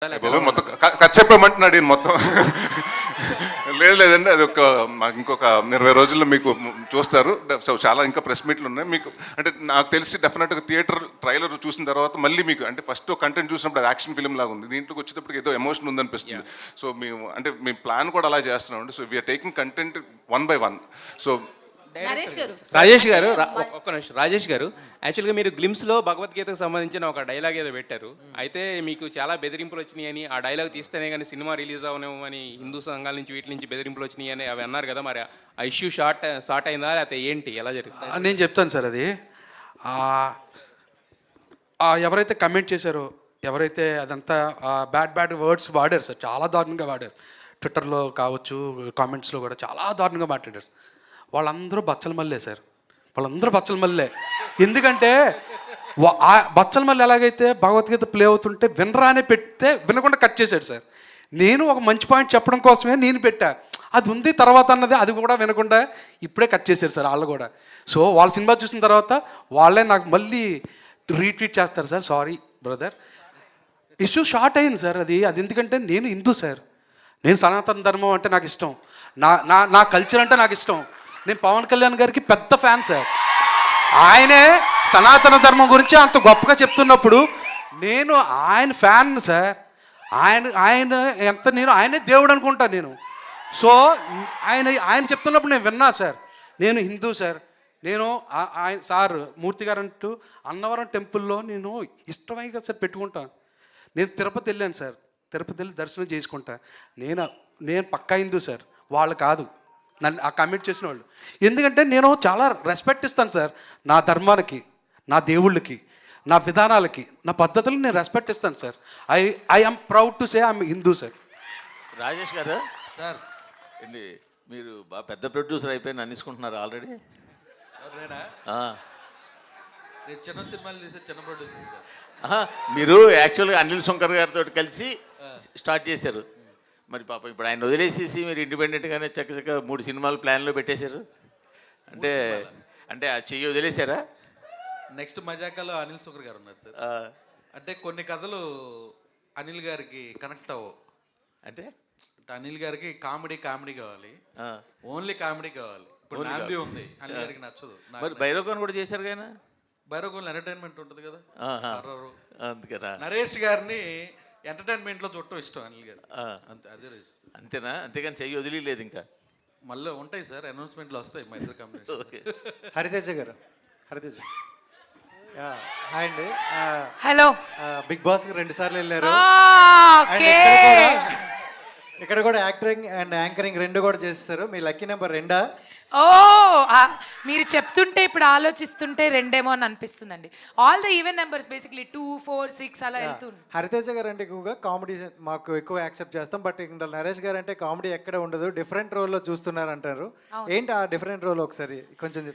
మొత్తం కథ చెప్పమంటున్నాడు ఈయన మొత్తం. లేదండి, అది మాకు ఇంకొక 20 రోజుల్లో మీకు చూస్తారు. సో చాలా ఇంకా ప్రెస్ మీట్లు ఉన్నాయి మీకు. అంటే నాకు తెలిసి డెఫినెట్గా థియేటర్ ట్రైలర్ చూసిన తర్వాత మళ్ళీ మీకు అంటే ఫస్ట్ కంటెంట్ చూసినప్పుడు అది యాక్షన్ ఫిల్మ్ లాగా ఉంది, దీంట్లోకి వచ్చేటప్పటికి ఏదో ఎమోషన్ ఉందనిపిస్తుంది. సో మేము అంటే మేము ప్లాన్ కూడా అలా చేస్తున్నామండి. So we are taking content 1 by 1. So Rajesh garu ఒక్క నిమిషం. రాజేష్ గారు, యాక్చువల్గా మీరు గ్లిమ్స్లో భగవద్గీతకు సంబంధించిన ఒక డైలాగ్ ఏదో పెట్టారు. అయితే మీకు చాలా బెదిరింపులు వచ్చినాయని, ఆ డైలాగ్ తీస్తేనే కానీ సినిమా రిలీజ్ అవనేమని హిందూ సంఘాల నుంచి వీటి నుంచి బెదిరింపులు వచ్చినాయి అని అవి అన్నారు కదా. మరి ఆ ఇష్యూ షార్ట్ అయిందా లేకపోతే ఏంటి, ఎలా జరిగింది? నేను చెప్తాను సార్. అది ఎవరైతే కమెంట్ చేశారో, ఎవరైతే అదంతా బ్యాడ్ వర్డ్స్ వాడారు సార్, చాలా దారుణంగా వాడారు. ట్విట్టర్లో కావచ్చు, కామెంట్స్లో కూడా చాలా దారుణంగా మాట్లాడారు. వాళ్ళందరూ బచ్చల మల్లే సార్, వాళ్ళందరూ బచ్చల మల్లే. ఎందుకంటే బచ్చల మల్లె ఎలాగైతే భగవద్గీత ప్లే అవుతుంటే వినరానే పెడితే వినకుండా కట్ చేశాడు సార్. నేను ఒక మంచి పాయింట్ చెప్పడం కోసమే నేను పెట్టా, అది ఉంది తర్వాత అన్నది అది కూడా వినకుండా ఇప్పుడే కట్ చేశారు సార్ వాళ్ళు కూడా. సో వాళ్ళ సినిమా చూసిన తర్వాత వాళ్ళే నాకు మళ్ళీ రీట్వీట్ చేస్తారు sir, sorry brother, issue short అయింది సార్. అది ఎందుకంటే నేను హిందూ సార్, నేను సనాతన ధర్మం అంటే నాకు ఇష్టం, నా కల్చర్ అంటే నాకు ఇష్టం. నేను పవన్ కళ్యాణ్ గారికి పెద్ద ఫ్యాన్ సార్. ఆయనే సనాతన ధర్మం గురించి అంత గొప్పగా చెప్తున్నప్పుడు నేను ఆయన ఫ్యాన్ సార్. ఆయన ఎంత నేను ఆయనే దేవుడు అనుకుంటాను నేను. సో ఆయన చెప్తున్నప్పుడు నేను విన్నా సార్. నేను హిందూ సార్, నేను ఆయన సార్ మూర్తి గారు అంటూ అన్నవరం టెంపుల్లో నేను ఇష్టమై కదా సార్ పెట్టుకుంటాను. నేను తిరుపతి వెళ్ళాను సార్, తిరుపతి వెళ్ళి దర్శనం చేసుకుంటా. నేను పక్కా హిందూ సార్, వాళ్ళు కాదు నన్ను ఆ కమెంట్ చేసిన వాళ్ళు. ఎందుకంటే నేను చాలా రెస్పెక్ట్ ఇస్తాను సార్ నా ధర్మానికి, నా దేవుళ్ళకి, నా విధానాలకి, నా పద్ధతులకు నేను రెస్పెక్ట్ ఇస్తాను sir. I am proud to say I'm Hindu sir. Rajesh garu sir, ఏంటి మీరు బాగా పెద్ద ప్రొడ్యూసర్ అయిపోయి అనేసుకుంటున్నారు ఆల్రెడీ. చిన్న సినిమాలు తీసే చిన్న ప్రొడ్యూసర్ సార్. మీరు యాక్చువల్గా అనిల్ శంకర్ గారితో కలిసి స్టార్ట్ చేశారు. మరి పాపం ఇప్పుడు ఆయన వదిలేసేసి మీరు ఇండిపెండెంట్గానే చక్కచక్క 3 సినిమాలు ప్లాన్లో పెట్టేశారు. అంటే ఆ చెయ్యి వదిలేశారా? నెక్స్ట్ మజాకాలో అనిల్ శంకర్ గారు ఉన్నారు సార్. అంటే కొన్ని కథలు అనిల్ గారికి కనెక్ట్ అవ్వవు. అంటే అనిల్ గారికి కామెడీ కావాలి, ఓన్లీ కామెడీ కావాలి. ఇప్పుడు నాంది ఉంది, అనిల్ గారికి నచ్చదు. మరి భైరవన్ కూడా చేశారు కానీ భైరవన్ ఎంటర్టైన్మెంట్ ఉంటుంది కదా. అందుకేనా నరేష్ గారిని ఎంటర్టైన్మెంట్లో చూడటం ఇష్టం అనిల్ గారు, అంతే, అదే రీజన్. అంతేనా? అంతేగాని చెయ్యి వదిలేదు ఇంకా. మళ్ళీ ఉంటాయి సార్, అనౌన్స్మెంట్లో వస్తాయి మైసూర్ కాంబినేషన్. హరితేజ గారు, హరితేజ హాయ్ అండి. హలో. బిగ్ బాస్ కి 2 సార్లు వెళ్ళారు. ఇక్కడ కూడా యాక్టింగ్ అండ్ యాంకరింగ్ 2 కూడా చేస్తారు. మీ లక్కీ నెంబర్ 2. ఓ, మీరు చెప్తుంటే ఇప్పుడు ఆలోచిస్తుంటే 2 అని అనిపిస్తుందండి. All the even numbers basically 2, 4, 6 అలా వెళ్తుంది. హరితేజ గారు అంటే ఎక్కువగా కామెడీ మాకు ఎక్కువ యాక్సెప్ట్ చేస్తాం. బట్ ఇందులో నరేష్ గారు అంటే కామెడీ ఎక్కడ ఉండదు, డిఫరెంట్ రోల్లో చూస్తున్నారు అంటారు. ఏంటి ఆ డిఫరెంట్ రోల్ ఒకసారి కొంచెం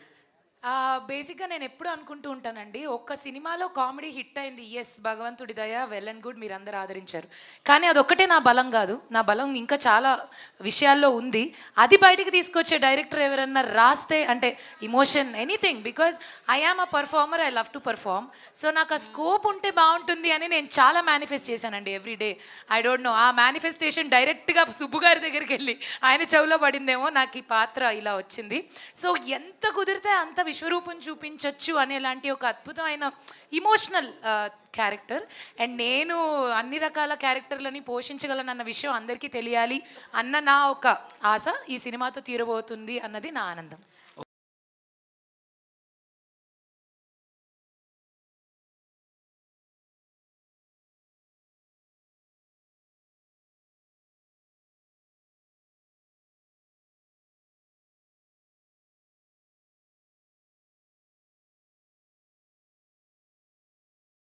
బేసిక్గా నేను ఎప్పుడు అనుకుంటూ ఉంటానండి, ఒక్క సినిమాలో కామెడీ హిట్ అయింది, ఎస్ భగవంతుడి దయ, వెల్ అండ్ గుడ్, మీరు అందరూ ఆదరించారు. కానీ అదొక్కటే నా బలం కాదు, నా బలం ఇంకా చాలా విషయాల్లో ఉంది. అది బయటికి తీసుకొచ్చే డైరెక్టర్ ఎవరన్నా రాస్తే అంటే emotion anything, because I am a performer, I love to perform. So నాకు ఆ స్కోప్ ఉంటే బాగుంటుంది అని నేను చాలా మేనిఫెస్ట్ చేశానండి every day. I don't know, ఆ మేనిఫెస్టేషన్ డైరెక్ట్గా సుబ్బు గారి దగ్గరికి వెళ్ళి ఆయన చెవులో పడిందేమో, నాకు ఈ పాత్ర ఇలా వచ్చింది. సో ఎంత కుదిరితే అంత విశ్వరూపం చూపించవచ్చు అనేలాంటి ఒక అద్భుతమైన ఇమోషనల్ క్యారెక్టర్. అండ్ నేను అన్ని రకాల క్యారెక్టర్లని పోషించగలనన్న విషయం అందరికీ తెలియాలి అన్న నా ఒక ఆశ ఈ సినిమాతో తీరబోతుంది అన్నది నా ఆనందం.